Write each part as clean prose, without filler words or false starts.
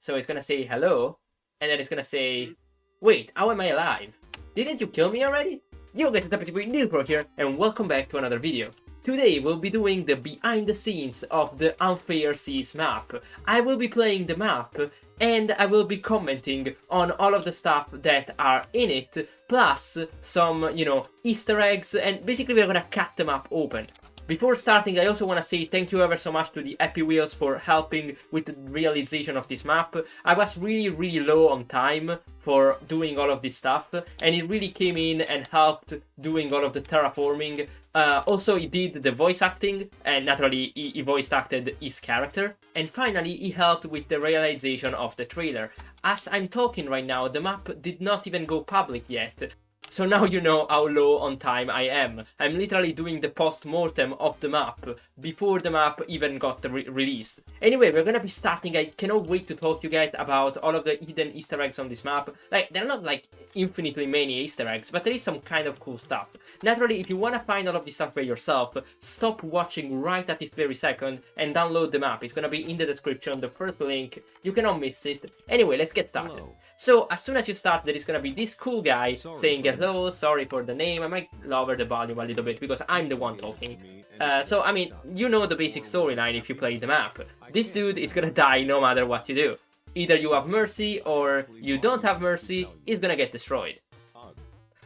So it's gonna say hello, and then it's gonna say, wait, how am I alive? Didn't you kill me already? Yo guys, it's Tapestry here, and welcome back to another video. Today we'll be doing the behind the scenes of the Unfair Seas map. I will be playing the map, and I will be commenting on all of the stuff that are in it, plus some, Easter eggs, and basically we're gonna cut the map open. Before starting, I also want to say thank you ever so much to the Happy Wheels for helping with the realization of this map. I was really low on time for doing all of this stuff, and it really came in and helped doing all of the terraforming. Also, he did the voice acting, and naturally he voice acted his character. And finally, he helped with the realization of the trailer. As I'm talking right now, the map did not even go public yet. So now you know how low on time I am. I'm literally doing the post-mortem of the map before the map even got released. Anyway, we're gonna be starting. I cannot wait to talk to you guys about all of the hidden Easter eggs on this map. Like, they're not like infinitely many Easter eggs, but there is some kind of cool stuff. Naturally, if you wanna find all of this stuff by yourself, stop watching right at this very second and download the map. It's gonna be in the description, the first link. You cannot miss it. Anyway, let's get started. Hello. So, as soon as you start, there is gonna be this cool guy saying hello, sorry for the name. I might lower the volume a little bit because I'm the one talking. So, I mean, you know the basic storyline if you play the map. This dude is gonna die no matter what you do. Either you have mercy or you don't have mercy, he's gonna get destroyed.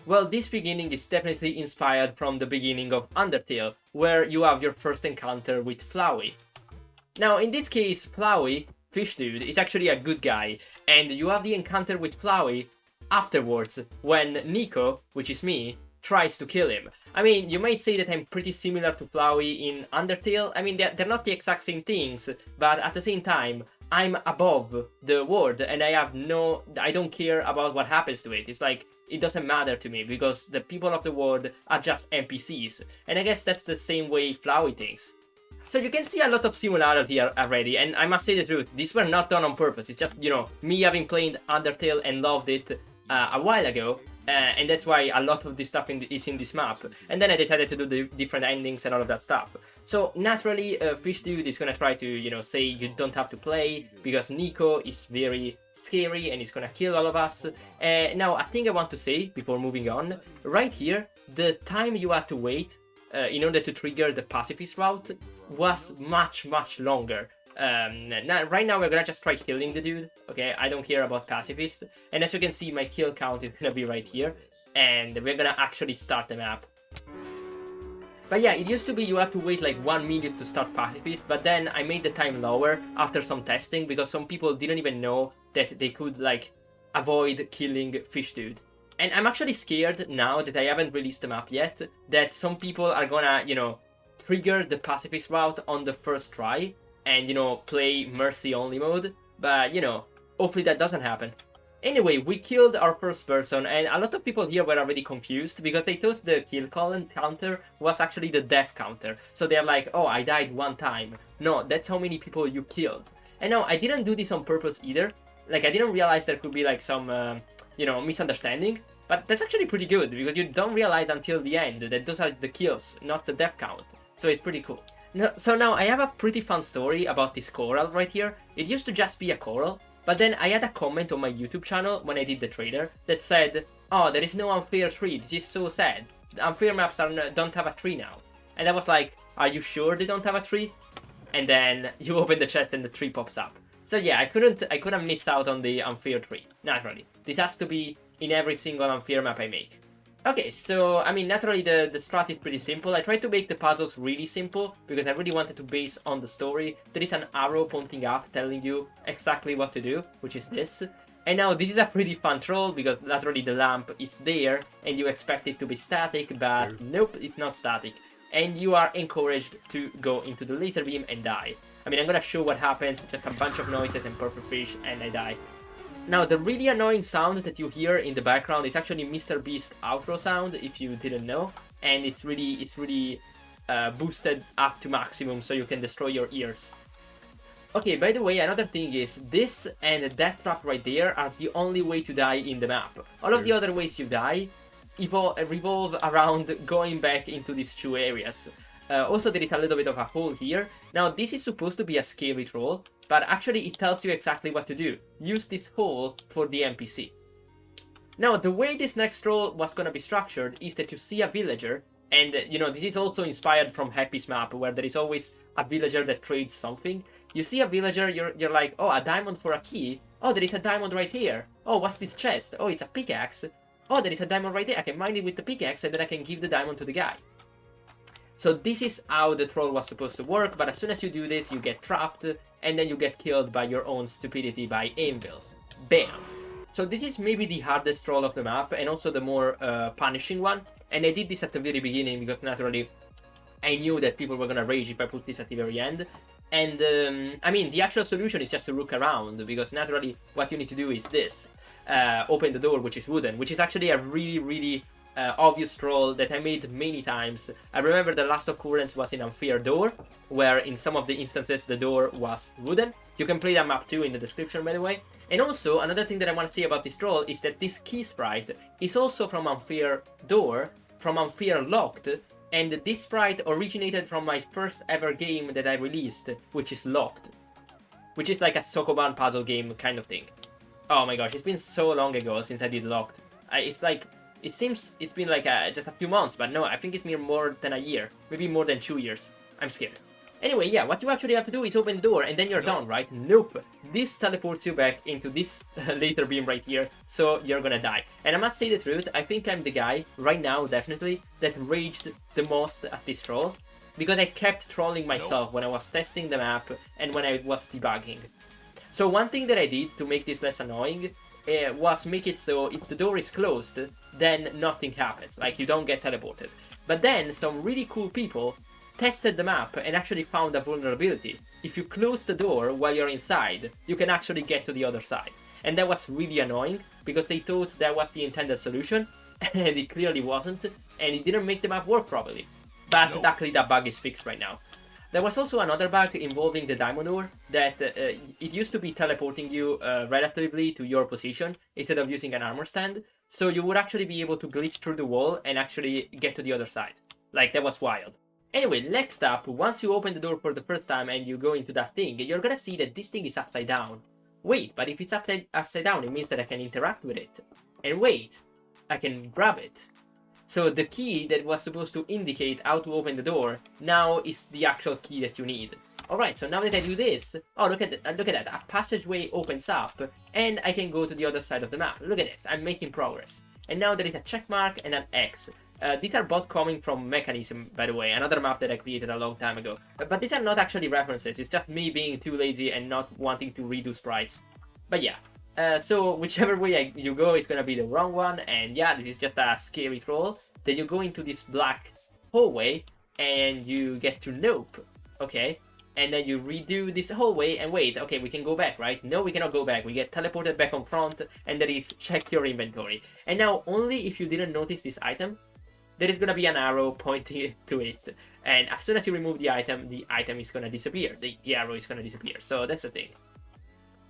Well, this beginning is definitely inspired from the beginning of Undertale, where you have your first encounter with Flowey. Now, in this case, Flowey, Fish Dude, is actually a good guy, and you have the encounter with Flowey afterwards, when Nico, which is me, tries to kill him. I mean, you might say that I'm pretty similar to Flowey in Undertale. I mean, they're not the exact same things, but at the same time, I'm above the world, and I don't care about what happens to it. It's like, it doesn't matter to me, because the people of the world are just NPCs, and I guess that's the same way Flowey thinks. So you can see a lot of similarity here already, and I must say the truth, these were not done on purpose. It's just, me having played Undertale and loved it a while ago, and that's why a lot of this stuff is in this map. And then I decided to do the different endings and all of that stuff. So naturally, Fish Dude is gonna try to, say you don't have to play, because Nico is very scary and he's gonna kill all of us. Now, a thing I want to say before moving on, right here, the time you had to wait in order to trigger the pacifist route was much longer. Right now we're gonna just try killing the dude, okay? I don't care about pacifist. And as you can see, my kill count is gonna be right here, and we're gonna actually start the map. But yeah, it used to be you had to wait like 1 minute to start pacifist, but then I made the time lower after some testing, because some people didn't even know that they could like avoid killing Fish Dude. And I'm actually scared now that I haven't released the map yet, that some people are gonna, trigger the pacifist route on the first try and, play mercy only mode. But, hopefully that doesn't happen. Anyway, we killed our first person, and a lot of people here were already confused because they thought the kill counter was actually the death counter. So they're like, oh, I died one time. No, that's how many people you killed. And no, I didn't do this on purpose either. Like, I didn't realize there could be like some, misunderstanding. But that's actually pretty good, because you don't realize until the end that those are the kills, not the death count. So it's pretty cool. So now I have a pretty fun story about this coral right here. It used to just be a coral, but then I had a comment on my YouTube channel when I did the trailer that said, oh, there is no unfair tree, this is so sad. The unfair maps don't have a tree now. And I was like, are you sure they don't have a tree? And then you open the chest and the tree pops up. So yeah, I couldn't miss out on the unfair tree, naturally. This has to be in every single unfair map I make. Okay, so, I mean, naturally the strat is pretty simple. I tried to make the puzzles really simple, because I really wanted to base on the story. There is an arrow pointing up telling you exactly what to do, which is this. And now this is a pretty fun troll, because naturally the lamp is there, and you expect it to be static, but nope, it's not static. And you are encouraged to go into the laser beam and die. I mean, I'm gonna show what happens, just a bunch of noises and perfect fish, and I die. Now, the really annoying sound that you hear in the background is actually MrBeast outro sound, if you didn't know, and it's really boosted up to maximum, so you can destroy your ears. Okay, by the way, another thing is, this and the death trap right there are the only way to die in the map. All of the other ways you die revolve around going back into these two areas. Also, there is a little bit of a hole here. Now, this is supposed to be a scary troll, but actually it tells you exactly what to do. Use this hole for the NPC. Now, the way this next scroll was gonna be structured is that you see a villager, and you know, this is also inspired from Happy's map, where there is always a villager that trades something. You see a villager, you're like, oh, a diamond for a key. Oh, there is a diamond right here. Oh, what's this chest? Oh, it's a pickaxe. Oh, there is a diamond right there. I can mine it with the pickaxe, and then I can give the diamond to the guy. So this is how the troll was supposed to work, but as soon as you do this, you get trapped, and then you get killed by your own stupidity by anvils. Bam! So this is maybe the hardest troll of the map, and also the more punishing one. And I did this at the very beginning, because naturally, I knew that people were gonna rage if I put this at the very end. And, I mean, the actual solution is just to look around, because naturally, what you need to do is this. Open the door, which is wooden, which is actually a really obvious troll that I made many times. I remember the last occurrence was in Unfair Door, where in some of the instances the door was wooden. You can play that map too in the description, by the way. And also, another thing that I want to say about this troll is that this key sprite is also from Unfair Door, from Unfair Locked, and this sprite originated from my first ever game that I released, which is Locked, which is like a Sokoban puzzle game kind of thing. Oh my gosh, it's been so long ago since I did Locked. It seems it's been like just a few months, but no, I think it's been more than a year, maybe more than 2 years. I'm scared. Anyway, yeah, what you actually have to do is open the door and then you're done, right? Nope. This teleports you back into this laser beam right here, so you're gonna die. And I must say the truth, I think I'm the guy, right now definitely, that raged the most at this troll, because I kept trolling myself when I was testing the map and when I was debugging. So one thing that I did to make this less annoying was make it so if the door is closed, then nothing happens, like you don't get teleported. But then some really cool people tested the map and actually found a vulnerability. If you close the door while you're inside, you can actually get to the other side. And that was really annoying, because they thought that was the intended solution, and it clearly wasn't, and it didn't make the map work properly. But luckily that bug is fixed right now. There was also another bug involving the diamond ore, that it used to be teleporting you relatively to your position instead of using an armor stand, so you would actually be able to glitch through the wall and actually get to the other side. Like, that was wild. Anyway, next up, once you open the door for the first time and you go into that thing, you're gonna see that this thing is upside down. Wait, but if it's upside down, it means that I can interact with it. And wait, I can grab it. So the key that was supposed to indicate how to open the door now is the actual key that you need. Alright, so now that I do this, oh, look at that, a passageway opens up, and I can go to the other side of the map. Look at this, I'm making progress. And now there is a check mark and an X. These are both coming from Mechanism, by the way, another map that I created a long time ago. But these are not actually references, it's just me being too lazy and not wanting to redo sprites. But yeah, so whichever way you go, it's gonna be the wrong one, and yeah, this is just a scary troll. Then you go into this black hallway, and you get to nope, okay? And then you redo this hallway, and wait, okay, we can go back, right? No, we cannot go back, we get teleported back on front, and there is check your inventory. And now, only if you didn't notice this item, there is gonna be an arrow pointing to it. And as soon as you remove the item is gonna disappear, the arrow is gonna disappear, so that's the thing.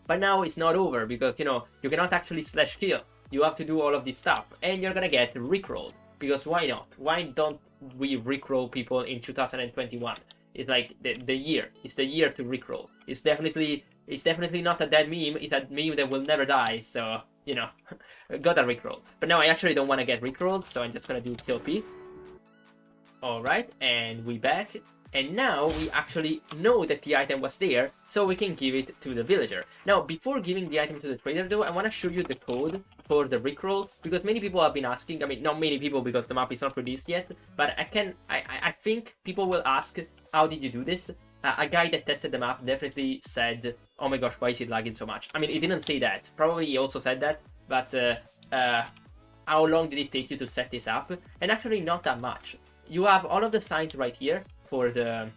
But now it's not over, because, you know, you cannot actually slash kill. You have to do all of this stuff, and you're gonna get rickrolled. Because why not? Why don't we rickroll people in 2021? It's like the year. It's the year to rickroll. It's definitely not a dead meme. It's a meme that will never die. So, you know, gotta rickroll. But now I actually don't want to get rickrolled, so I'm just gonna do kill P. Alright, and we back. And now we actually know that the item was there, so we can give it to the villager. Now, before giving the item to the trader though, I want to show you the code for the rickroll, because many people have been asking. I mean, not many people because the map is not released yet, but I think people will ask, how did you do this? A guy that tested the map definitely said, oh my gosh, why is it lagging so much? I mean, he didn't say that. Probably he also said that, but how long did it take you to set this up? And actually not that much. You have all of the signs right here for the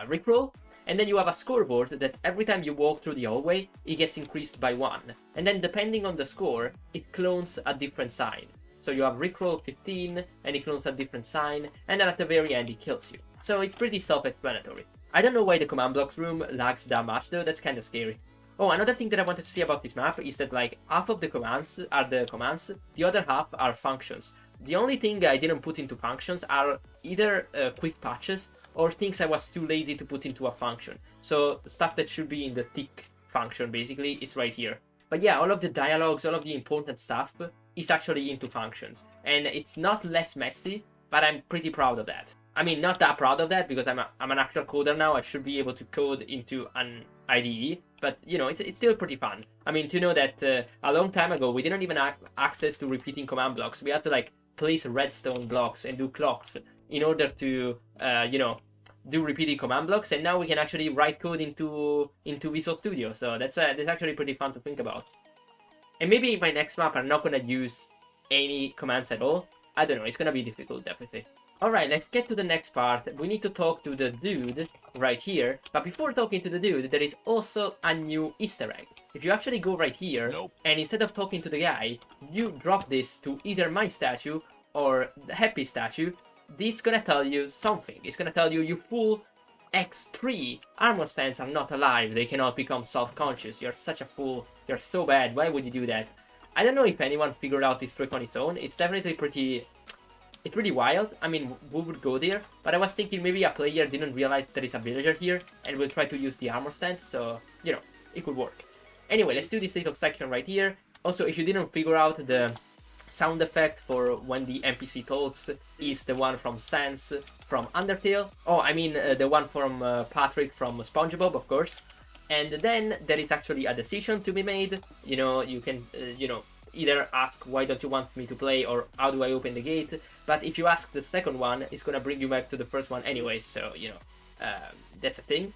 rickroll, and then you have a scoreboard that every time you walk through the hallway, it gets increased by 1. And then depending on the score, it clones a different sign. So you have rickroll 15, and it clones a different sign, and then at the very end it kills you. So it's pretty self-explanatory. I don't know why the command blocks room lags that much though, that's kinda scary. Oh, another thing that I wanted to say about this map is that like half of the commands are the commands, the other half are functions. The only thing I didn't put into functions are either quick patches or things I was too lazy to put into a function. So stuff that should be in the tick function basically is right here. But yeah, all of the dialogues, all of the important stuff is actually into functions. And it's not less messy, but I'm pretty proud of that. I mean, not that proud of that because I'm an actual coder now. I should be able to code into an IDE, but you know, it's still pretty fun. I mean, to know that a long time ago we didn't even have access to repeating command blocks. We had to like place redstone blocks and do clocks in order to you know, do repeating command blocks, and now we can actually write code into Visual Studio. So that's actually pretty fun to think about. And maybe in my next map I'm not gonna use any commands at all. I don't know, it's gonna be difficult definitely. Alright, let's get to the next part. We need to talk to the dude right here. But before talking to the dude, there is also a new Easter egg. If you actually go right here, and instead of talking to the guy, you drop this to either my statue or the Happy statue, this is gonna tell you something. It's gonna tell you fool, X3 armor stands are not alive. They cannot become self-conscious. You're such a fool. You're so bad. Why would you do that? I don't know if anyone figured out this trick on its own. It's definitely pretty wild. I mean, who would go there? But I was thinking maybe a player didn't realize there is a villager here and will try to use the armor stand, so, you know, it could work. Anyway, let's do this little section right here. Also, if you didn't figure out, the sound effect for when the NPC talks is the one from Sans from Undertale. Oh, I mean, the one from Patrick from SpongeBob, of course. And then there is actually a decision to be made. You know, you can, you know, either ask why don't you want me to play or how do I open the gate. But if you ask the second one, it's gonna bring you back to the first one anyway, so you know, that's a thing.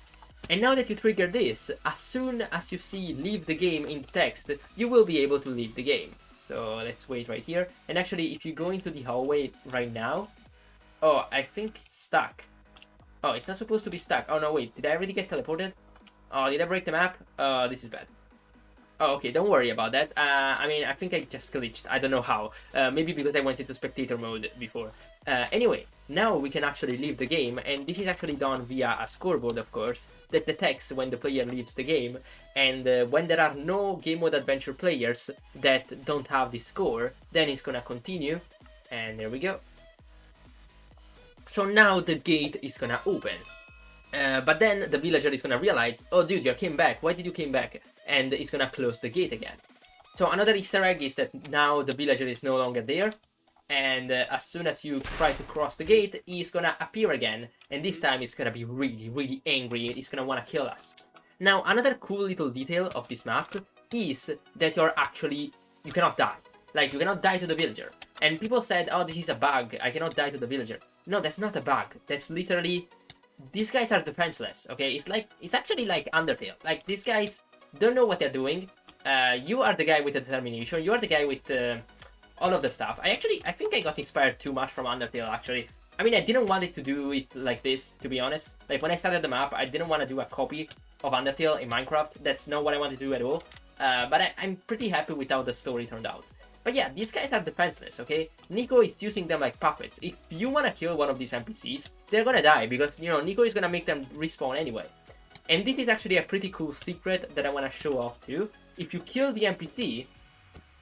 And now that you trigger this, as soon as you see leave the game in the text, you will be able to leave the game. So let's wait right here. And actually, if you go into the hallway right now, oh, I think it's stuck. Oh, it's not supposed to be stuck. Oh no, wait, did I already get teleported? Oh, did I break the map? This is bad. Oh, okay, don't worry about that. I mean, I think I just glitched. I don't know how. Maybe because I went into spectator mode before. Anyway, now we can actually leave the game, and this is actually done via a scoreboard, of course, that detects when the player leaves the game, and when there are no game mode adventure players that don't have this score, then it's gonna continue, and there we go. So now the gate is gonna open. But then the villager is gonna realize, oh dude, you came back, why did you came back? And it's gonna close the gate again. So another Easter egg is that now the villager is no longer there, and as soon as you try to cross the gate, he's gonna appear again, and this time he's gonna be really, really angry, he's gonna wanna kill us. Now, another cool little detail of this map is that you cannot die. Like, you cannot die to the villager. And people said, oh, this is a bug, I cannot die to the villager. No, that's not a bug, that's literally... These guys are defenseless, okay? It's actually like Undertale. Like, these guys don't know what they're doing. You are the guy with the determination. You are the guy with all of the stuff. I think I got inspired too much from Undertale, actually. I mean, I didn't want it to do it like this, to be honest. Like, when I started the map, I didn't want to do a copy of Undertale in Minecraft. That's not what I wanted to do at all. But I'm pretty happy with how the story turned out. But yeah, these guys are defenseless, okay? Nico is using them like puppets. If you want to kill one of these NPCs, they're gonna die because, you know, Nico is gonna make them respawn anyway. And this is actually a pretty cool secret that I want to show off too. If you kill the NPC,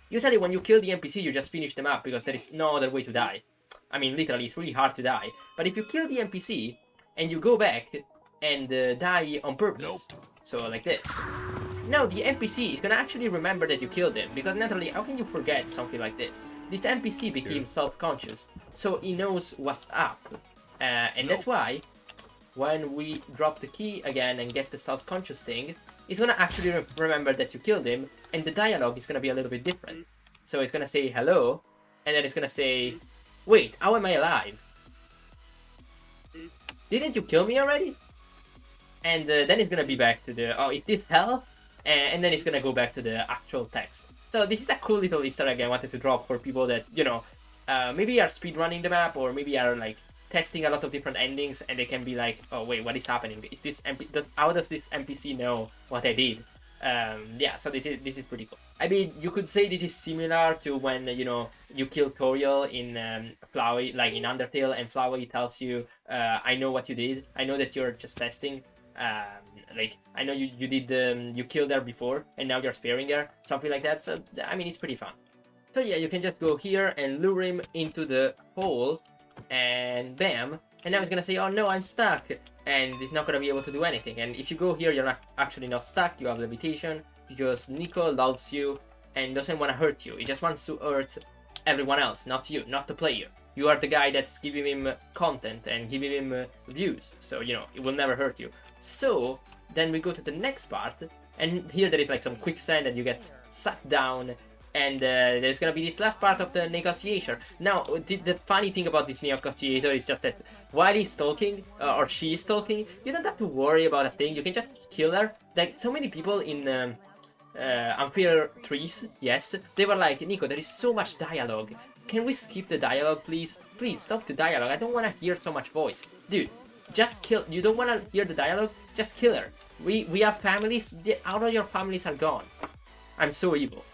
usually when you kill the NPC, you just finish the map because there is no other way to die. I mean, literally, it's really hard to die. But if you kill the NPC and you go back and die on purpose, so like this, now the NPC is gonna actually remember that you killed him, because naturally, how can you forget something like this? This NPC became self-conscious, so he knows what's up. And that's why, when we drop the key again and get the self-conscious thing, it's gonna actually remember that you killed him, and the dialogue is gonna be a little bit different. So it's gonna say hello, and then it's gonna say, wait, how am I alive? Didn't you kill me already? And then it's gonna be back to the, oh, is this hell? And then it's gonna go back to the actual text. So this is a cool little Easter egg I wanted to drop for people that, you know, maybe are speedrunning the map, or maybe are like testing a lot of different endings, and they can be like, oh wait, what is happening? Is this how does this NPC know what I did? Yeah, so this is pretty cool. I mean, you could say this is similar to when, you know, you kill Toriel in Flowey, like in Undertale, and Flowey tells you, I know what you did. I know that you're just testing. Like, I know you did you killed her before, and now you're sparing her, something like that. So I mean, it's pretty fun. So yeah, you can just go here and lure him into the hole, and bam. And now he's gonna say, oh no, I'm stuck. And he's not gonna be able to do anything. And if you go here, you're actually not stuck, you have levitation, because Nico loves you and doesn't want to hurt you. He just wants to hurt everyone else, not you, not the player. You are the guy that's giving him content and giving him views, so you know, it will never hurt you. So then we go to the next part, and here there is like some quicksand and you get sucked down, and there's gonna be this last part of the negotiation. Now, the funny thing about this negotiator is just that while he's talking, or she is talking, you don't have to worry about a thing, you can just kill her. Like, so many people in Unfair Trees, yes, they were like, Nico, there is so much dialogue. Can we skip the dialogue, please? Please, stop the dialogue, I don't want to hear so much voice. Dude, just kill, you don't want to hear the dialogue? Just kill her. We have families, all of your families are gone. I'm so evil.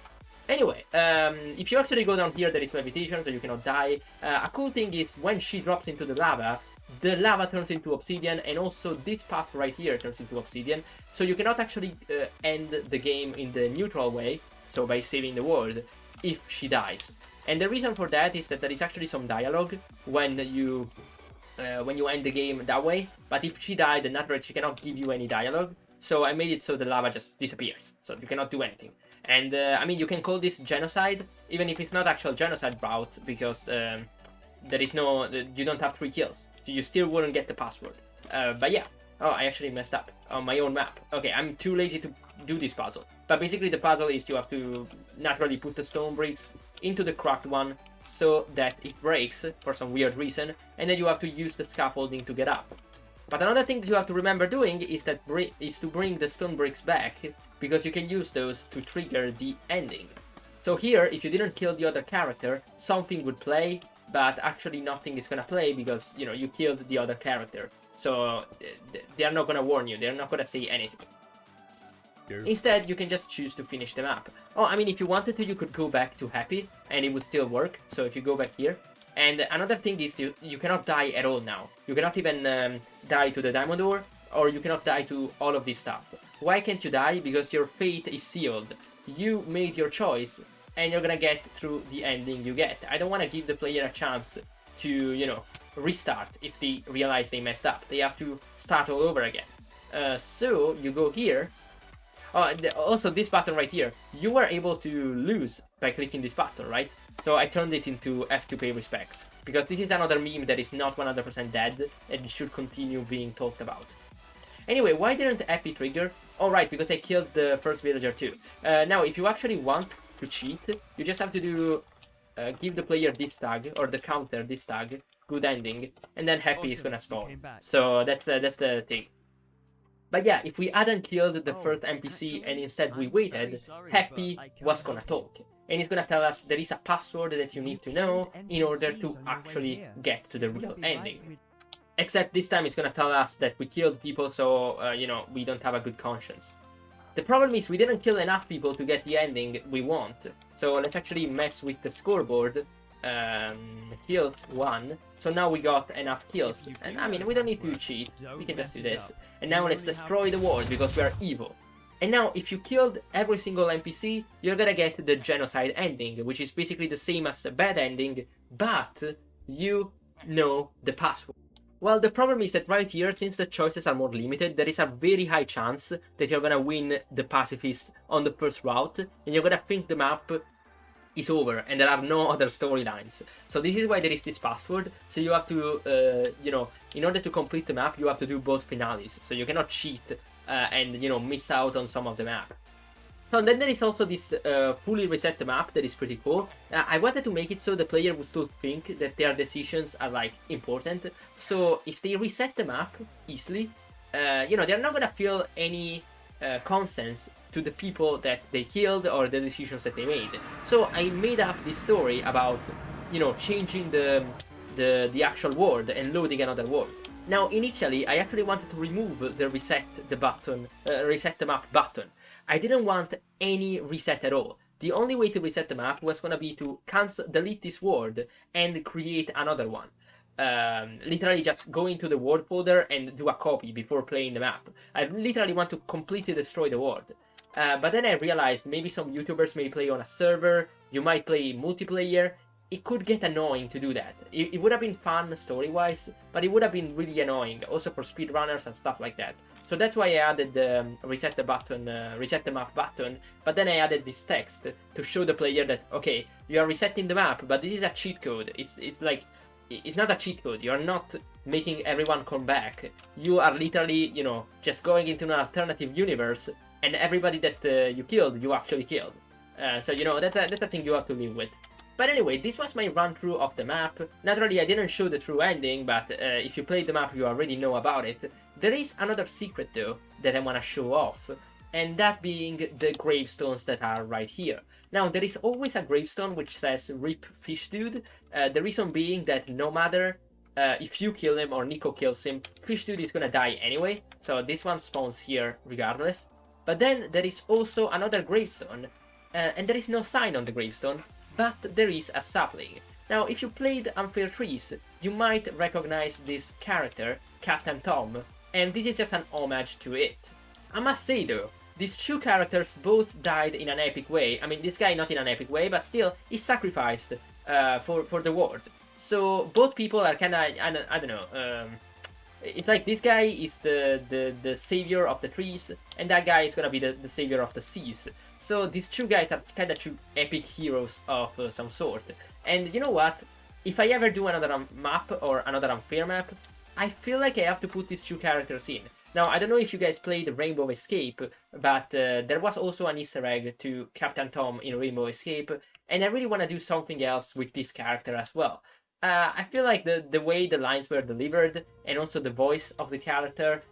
Anyway, if you actually go down here, there is levitation, so you cannot die. A cool thing is, when she drops into the lava turns into obsidian, and also this path right here turns into obsidian. So you cannot actually end the game in the neutral way, so by saving the world, if she dies. And the reason for that is that there is actually some dialogue when you end the game that way. But if she died, then naturally she cannot give you any dialogue. So I made it so the lava just disappears, so you cannot do anything. And I mean, you can call this genocide, even if it's not actual genocide route, because there is no, you don't have 3 kills, so you still wouldn't get the password. But yeah, oh, I actually messed up on my own map. Okay, I'm too lazy to do this puzzle. But basically the puzzle is you have to naturally put the stone bricks into the cracked one so that it breaks for some weird reason, and then you have to use the scaffolding to get up. But another thing that you have to remember doing is to bring the stone bricks back, because you can use those to trigger the ending. So here, if you didn't kill the other character, something would play, but actually nothing is gonna play because, you know, you killed the other character. So they are not gonna warn you, they're not gonna say anything. Instead, you can just choose to finish the map. Oh, I mean, if you wanted to, you could go back to Happy, and it would still work. So if you go back here, and another thing is you cannot die at all now. You cannot even die to the diamond ore, or you cannot die to all of this stuff. Why can't you die? Because your fate is sealed. You made your choice, and you're gonna get through the ending you get. I don't want to give the player a chance to, you know, restart if they realize they messed up. They have to start all over again. So you go here. Also, this button right here, you were able to lose by clicking this button, right? So I turned it into F to pay respect, because this is another meme that is not 100% dead and should continue being talked about. Anyway, why didn't Happy trigger? Oh right, because I killed the first villager too. Now, if you actually want to cheat, you just have to do give the player this tag, or the counter this tag, good ending, and then Happy is gonna spawn. So that's the thing. But yeah, if we hadn't killed the first NPC and instead we waited, Happy was gonna talk. And he's gonna tell us there is a password that you need to know in order to actually get to the real ending. Except this time he's gonna tell us that we killed people, so, you know, we don't have a good conscience. The problem is we didn't kill enough people to get the ending we want. So let's actually mess with the scoreboard. Kills 1. So now we got enough kills. And I mean, we don't need to cheat. We can just do this. And now let's destroy the world because we are evil. And now, if you killed every single NPC, you're gonna get the genocide ending, which is basically the same as the bad ending, but you know the password. Well, the problem is that right here, since the choices are more limited, there is a very high chance that you're gonna win the pacifist on the first route, and you're gonna think the map is over and there are no other storylines. So this is why there is this password. So you have to, you know, in order to complete the map, you have to do both finales. So you cannot cheat and, you know, miss out on some of the map. So then there is also this fully reset map that is pretty cool. I wanted to make it so the player would still think that their decisions are like important. So if they reset the map easily, you know, they're not gonna feel any conscience to the people that they killed or the decisions that they made. So I made up this story about, you know, changing the actual world and loading another world. Now, initially, I actually wanted to remove the reset the map button. I didn't want any reset at all. The only way to reset the map was gonna be to delete this world and create another one. Literally just go into the world folder and do a copy before playing the map. I literally want to completely destroy the world. But then I realized maybe some YouTubers may play on a server you might play multiplayer, it could get annoying to do that. It would have been fun story-wise, but it would have been really annoying, also for speedrunners and stuff like that. So that's why I added the reset the map button, but then I added this text to show the player that, okay, you are resetting the map, but this is a cheat code. It's like, it's not a cheat code. You're not making everyone come back. You are literally, you know, just going into an alternative universe, and everybody that you killed, you actually killed. So, you know, that's a thing you have to live with. But anyway, this was my run-through of the map. Naturally, I didn't show the true ending, but if you played the map, you already know about it. There is another secret, though, that I want to show off, and that being the gravestones that are right here. Now, there is always a gravestone which says RIP Fish Dude, the reason being that no matter if you kill him or Nico kills him, Fish Dude is gonna die anyway, so this one spawns here regardless. But then there is also another gravestone, and there is no sign on the gravestone, but there is a sapling. Now, if you played Unfair Trees, you might recognize this character, Captain Tom, and this is just an homage to it. I must say though, these two characters both died in an epic way. I mean, this guy not in an epic way, but still, he sacrificed for the world. So both people are kinda, I don't know, it's like this guy is the savior of the trees, and that guy is gonna be the savior of the seas. So these two guys are kinda two epic heroes of some sort. And you know what? If I ever do another map or another Unfair map, I feel like I have to put these two characters in. Now, I don't know if you guys played Rainbow Escape, but there was also an Easter egg to Captain Tom in Rainbow Escape, and I really want to do something else with this character as well. I feel like the way the lines were delivered, and also the voice of the character,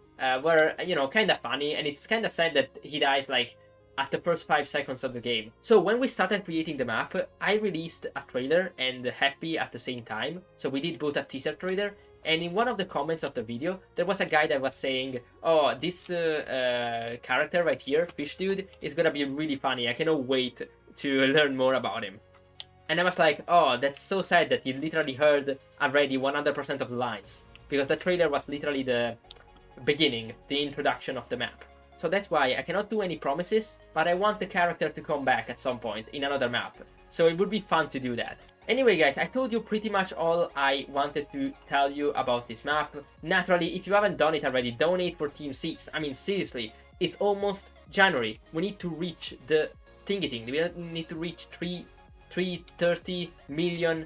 were, you know, kind of funny, and it's kind of sad that he dies, like, at the first 5 seconds of the game. So when we started creating the map, I released a trailer and Happy at the same time, so we did both a teaser trailer, and in one of the comments of the video, there was a guy that was saying, oh, this character right here, Fish Dude, is gonna be really funny, I cannot wait to learn more about him. And I was like, oh, that's so sad that you literally heard already 100% of the lines, because the trailer was literally the beginning, the introduction of the map. So that's why I cannot do any promises, but I want the character to come back at some point in another map. So it would be fun to do that. Anyway guys, I told you pretty much all I wanted to tell you about this map. Naturally, if you haven't done it already, donate for Team Seas. I mean, seriously, it's almost January. We need to reach the thingy. We need to reach 330 million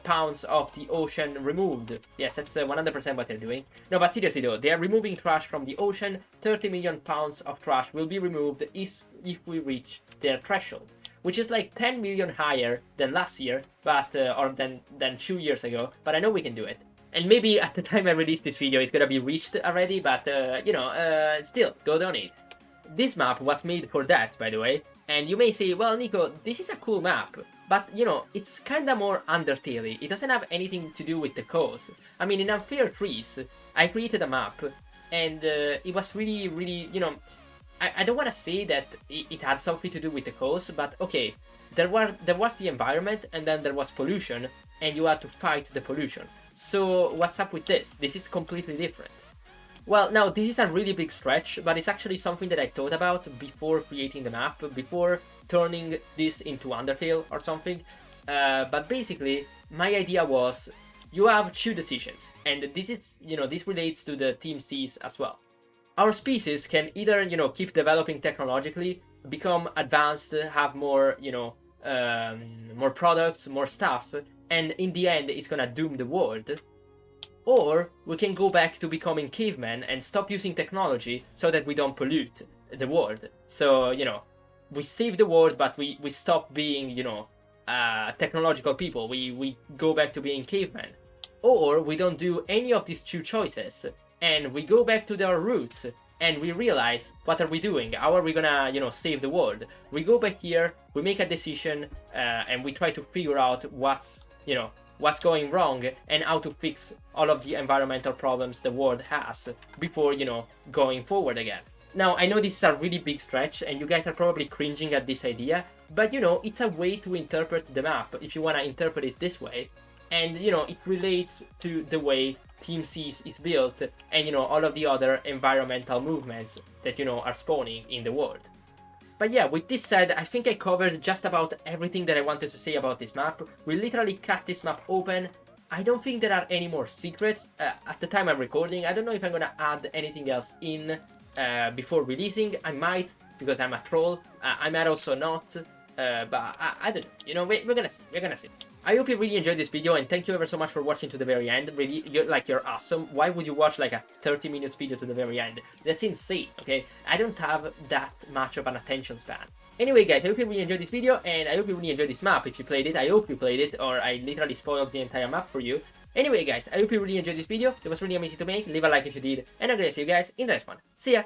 pounds of the ocean removed. Yes, that's 100% what they're doing. No, but seriously though, they are removing trash from the ocean. 30 million pounds of trash will be removed if we reach their threshold, which is like 10 million higher than last year, but or than 2 years ago. But I know we can do it. And maybe at the time I release this video, it's gonna be reached already, but you know, still, go donate. This map was made for that, by the way. And you may say, well, Nico, this is a cool map, but, you know, it's kinda more Undertale-y. It doesn't have anything to do with the cause. I mean, in Unfair Trees, I created a map, and it was really, really, you know, I don't want to say that it had something to do with the cause, but okay, there was the environment, and then there was pollution, and you had to fight the pollution. So what's up with this? This is completely different. Well, now, this is a really big stretch, but it's actually something that I thought about before creating the map, before turning this into Undertale or something. But basically, my idea was, you have two decisions, and this is, you know, this relates to the Team Seas as well. Our species can either, you know, keep developing technologically, become advanced, have more, you know, more products, more stuff, and in the end, it's gonna doom the world. Or we can go back to becoming cavemen and stop using technology so that we don't pollute the world. So, you know, we save the world, but we stop being, you know, technological people. We go back to being cavemen. Or we don't do any of these two choices, and we go back to our roots, and we realize, what are we doing? How are we gonna, you know, save the world? We go back here, we make a decision, and we try to figure out what's, you know, what's going wrong and how to fix all of the environmental problems the world has before, you know, going forward again. Now, I know this is a really big stretch and you guys are probably cringing at this idea, but you know, it's a way to interpret the map if you want to interpret it this way. And you know, it relates to the way Team Seas is built and, you know, all of the other environmental movements that, you know, are spawning in the world. But yeah, with this said, I think I covered just about everything that I wanted to say about this map. We literally cut this map open. I don't think there are any more secrets at the time I'm recording. I don't know if I'm gonna add anything else in before releasing. I might, because I'm a troll. I might also not. But I don't know. You know, we're gonna see. We're gonna see. I hope you really enjoyed this video, and thank you ever so much for watching to the very end. Really, you're awesome. Why would you watch like a 30 minutes video to the very end? That's insane, okay? I don't have that much of an attention span. Anyway, guys, I hope you really enjoyed this video, and I hope you really enjoyed this map. If you played it, I hope you played it, or I literally spoiled the entire map for you. Anyway, guys, I hope you really enjoyed this video. It was really amazing to make. Leave a like if you did, and I'm gonna see you guys in the next one. See ya!